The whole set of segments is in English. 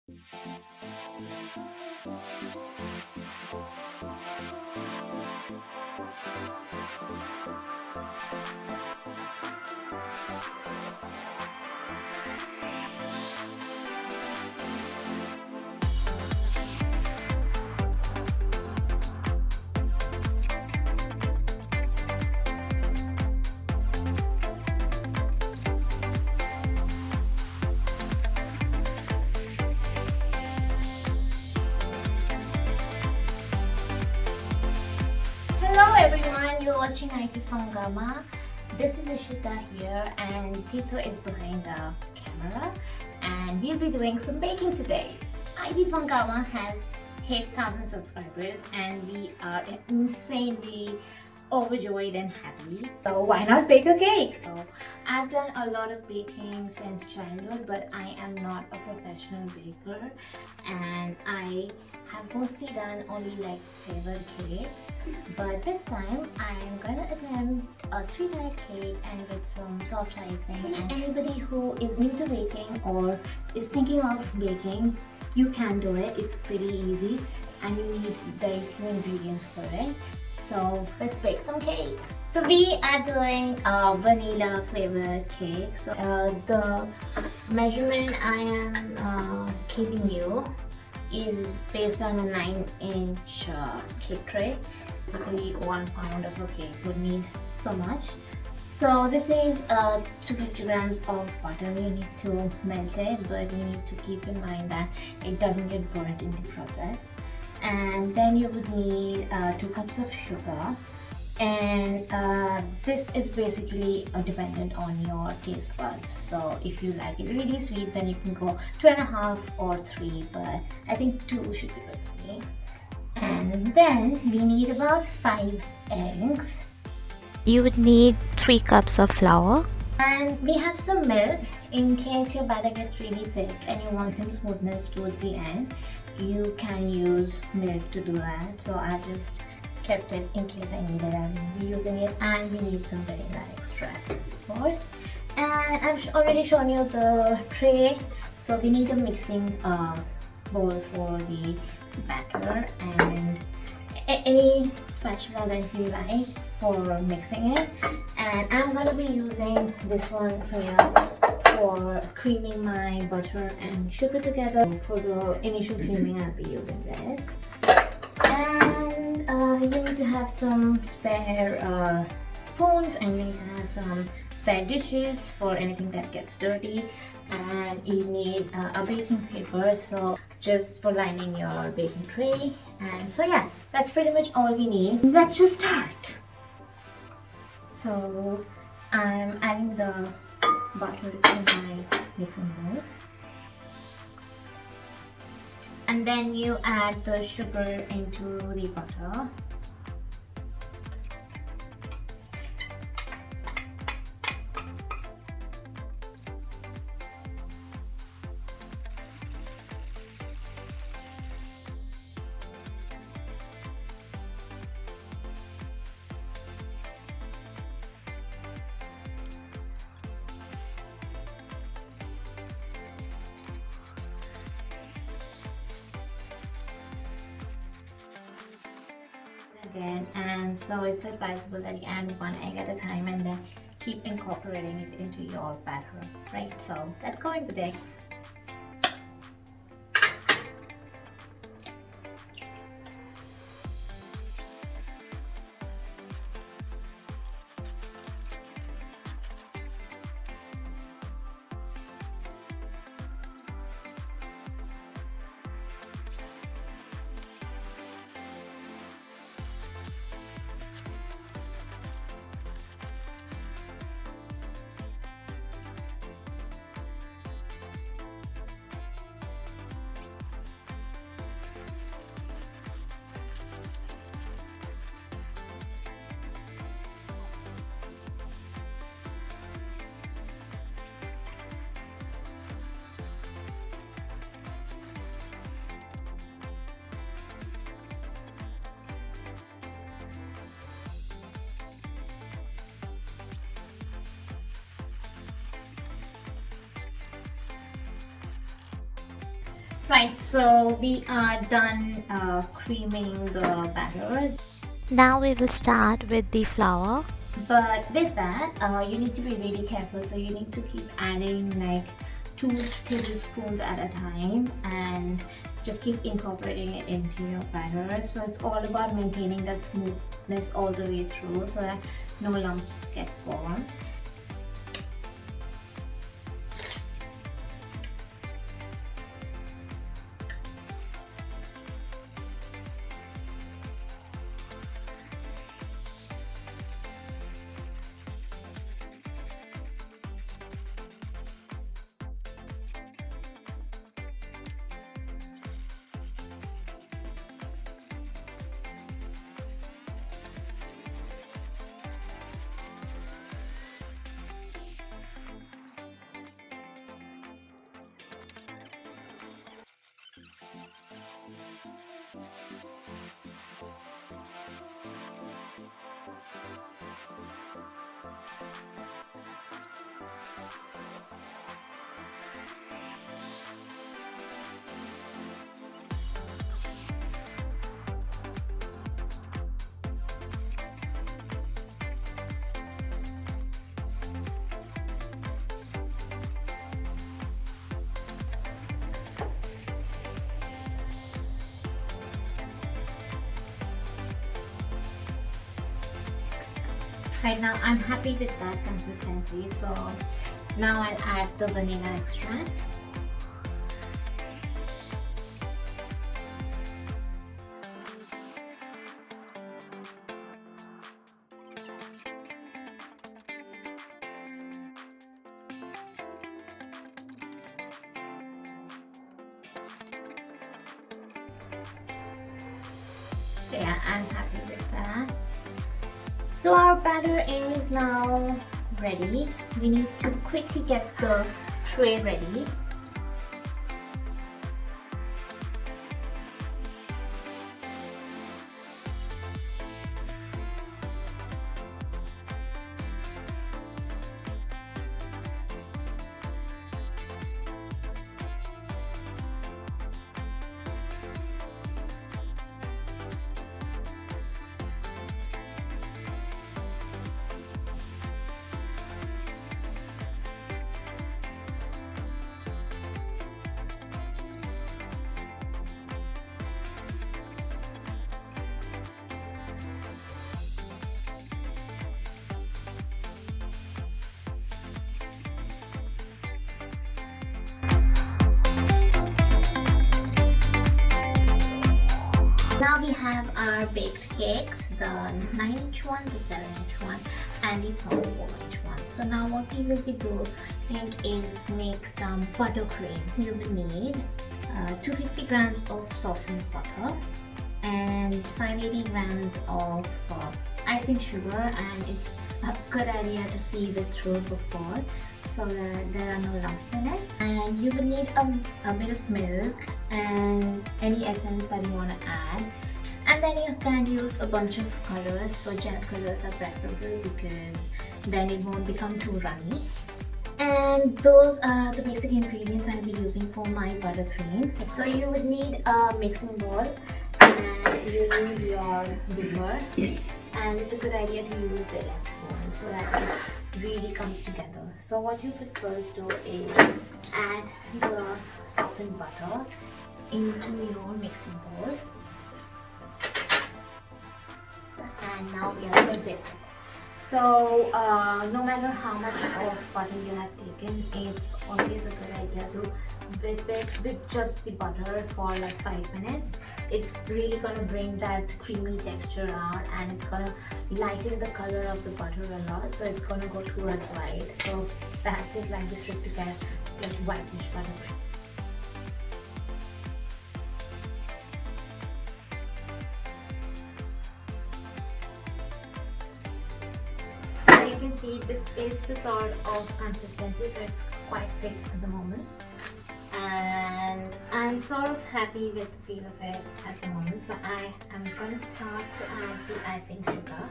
Hello everyone, you're watching Fungama. This is Ishita here and Tito is behind the camera and we'll be doing some baking today. Fungama has 8,000 subscribers and we are insanely overjoyed and happy. So why not bake a cake? So I've done a lot of baking since childhood, but I am not a professional baker and I have mostly done only like flavored cakes, but this time I'm gonna attempt a 3-layer cake and with some soft icing. And anybody who is new to baking or is thinking of baking, you can do it. It's pretty easy and you need very few ingredients for it. So let's bake some cake. So we are doing a vanilla flavored cake. So the measurement I am giving you is based on a 9-inch cake tray. Basically 1 pound of a cake would need so much. So this is 250 grams of butter. You need to melt it, but you need to keep in mind that it doesn't get burnt in the process. And then you would need 2 cups of sugar, and this is basically dependent on your taste buds. So if you like it really sweet, then you can go 2.5 or 3, but I think 2 should be good for me. And then we need about 5 eggs. You would need 3 cups of flour. And we have some milk in case your batter gets really thick and you want some smoothness towards the end. You can use milk to do that. So I just kept it in case I need it. I will be using it, and we need some vanilla extract, of course. And I've already shown you the tray. So we need a mixing bowl for the batter and any spatula that you like for mixing it. And I'm gonna be using this one here for creaming my butter and sugar together. For the initial creaming, I'll be using this. And you need to have some spare spoons, and you need to have some spare dishes for anything that gets dirty. And you need a baking paper, so just for lining your baking tray. And so yeah, that's pretty much all we need. Let's just start. So I'm adding the butter in my mixing bowl, and then you add the sugar into the butter. Again, and so it's advisable that you add 1 egg at a time and then keep incorporating it into your batter, right? So let's go in with the eggs. Right, so we are done creaming the batter. Now we will start with the flour. But with that, you need to be really careful. So you need to keep adding like 2 tablespoons at a time and just keep incorporating it into your batter. So it's all about maintaining that smoothness all the way through so that no lumps get formed. Right now I'm happy with that consistency, so now I'll add the vanilla extract. So yeah, I'm happy with that. So our batter is now ready. We need to quickly get the tray ready. Now we have our baked cakes, the 9-inch one, the 7-inch one, and the small 4-inch one. So now what we will be doing is make some buttercream. You will need 250 grams of softened butter and 580 grams of icing sugar, and it's a good idea to sieve it through before so that there are no lumps in it. And you will need a bit of milk and any essence that you want to add, and then you can use a bunch of colors. So gel colors are preferable because then it won't become too runny. And those are the basic ingredients I'll be using for my buttercream. So you would need a mixing bowl and you need your beamer, and it's a good idea to use the electric one so that it really comes together. So what you would first do is add the softened butter into your mixing bowl, and now we are going to whip it. So no matter how much of butter you have taken, it's always a good idea to whip it with just the butter for like 5 minutes. It's really going to bring that creamy texture out, and it's going to lighten the color of the butter a lot, so it's going to go towards white. So that is like the trick to get like whitish butter. You can see this is the sort of consistency, so it's quite thick at the moment, and I'm sort of happy with the feel of it at the moment. So I am going to start to add the icing sugar,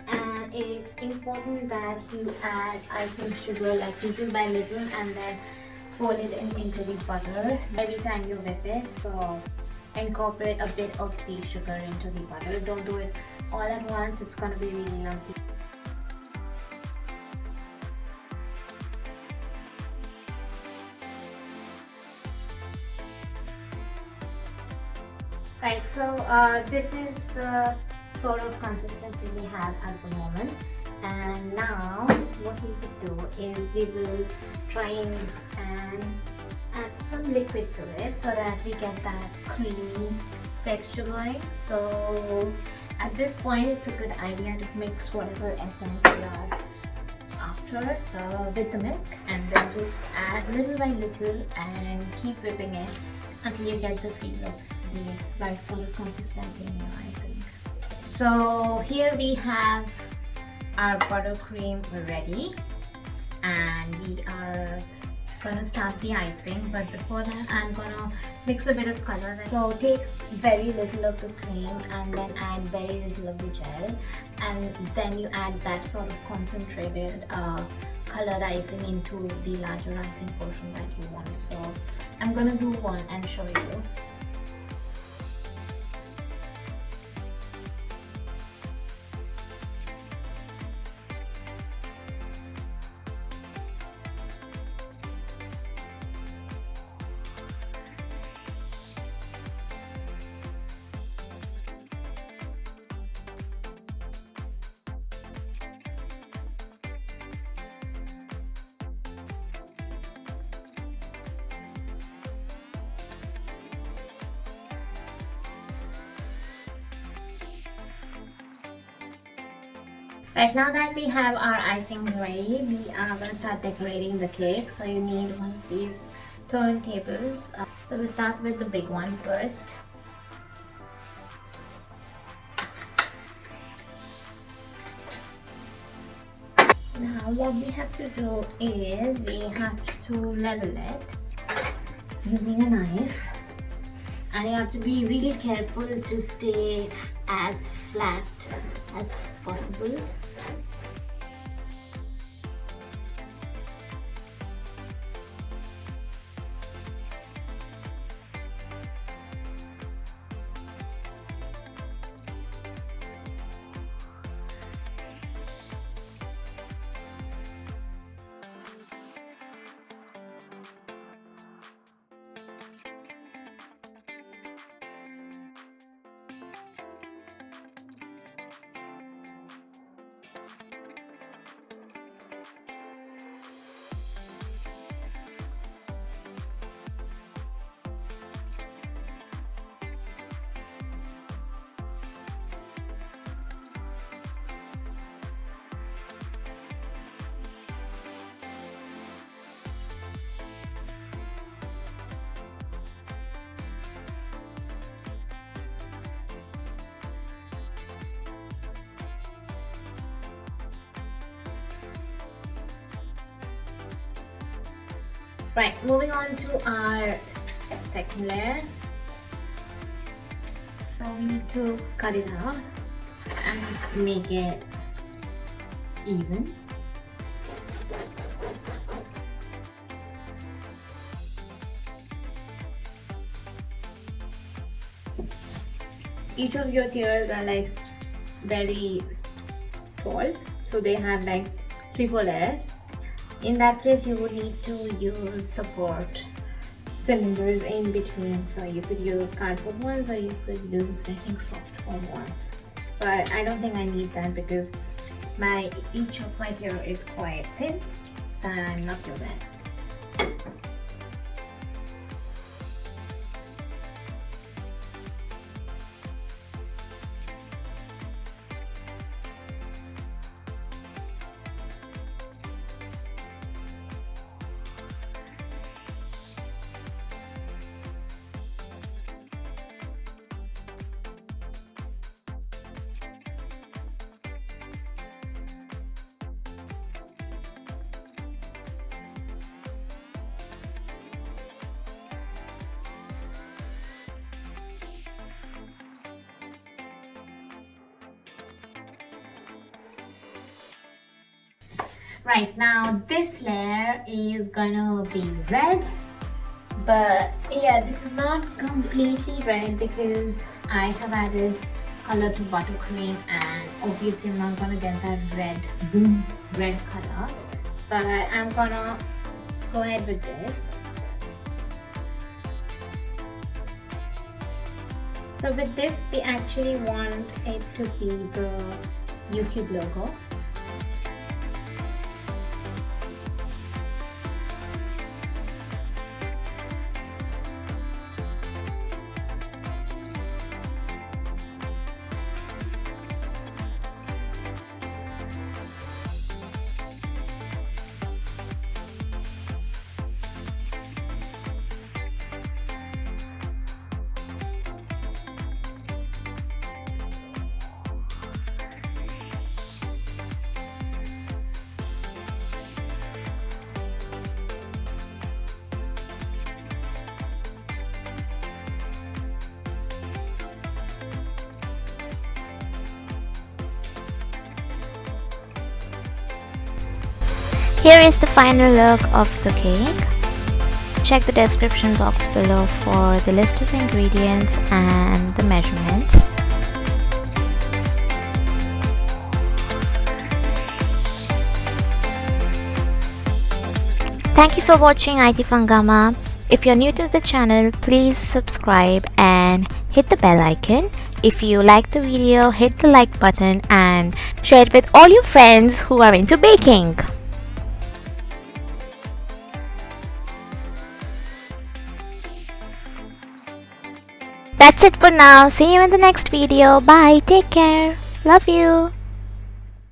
and it's important that you add icing sugar like little by little and then fold it into the butter every time you whip it. So incorporate a bit of the sugar into the butter. Don't do it all at once, it's gonna be really lumpy. Right, so this is the sort of consistency we have at the moment. And now what we will do is we will try and add some liquid to it so that we get that creamy texture going. So at this point it's a good idea to mix whatever essence you are after with the milk, and then just add little by little and keep whipping it until you get the feel of the right sort of consistency in your icing. So here we have our buttercream ready, and we are gonna start the icing. But before that, I'm gonna mix a bit of color. So take very little of the cream and then add very little of the gel, and then you add that sort of concentrated colored icing into the larger icing portion that you want. So I'm gonna do one and show you. Right, now that we have our icing ready, we are going to start decorating the cake. So you need one of these turntables. So we'll start with the big one first. Now what we have to do is we have to level it using a knife, and you have to be really careful to stay as flat as possible. Right, moving on to our second layer. So we need to cut it out and make it even. Each of your tiers are like very tall, so they have like 3-4 layers. In that case, you would need to use support cylinders in between. So you could use cardboard ones, or you could use, I think, soft foam ones. But I don't think I need that because each of my tier is quite thin, so I'm not doing that. Right now, this layer is gonna be red, but yeah, this is not completely red because I have added color to buttercream, and obviously I'm not gonna get that red color, but I'm gonna go ahead with this. So with this, we actually want it to be the YouTube logo. Here is the final look of the cake. Check the description box below for the list of ingredients and the measurements. Thank you for watching IT Fungama. If you're new to the channel, please subscribe and hit the bell icon. If you like the video, hit the like button and share it with all your friends who are into baking. That's it for now. See you in the next video. Bye. Take care. Love you.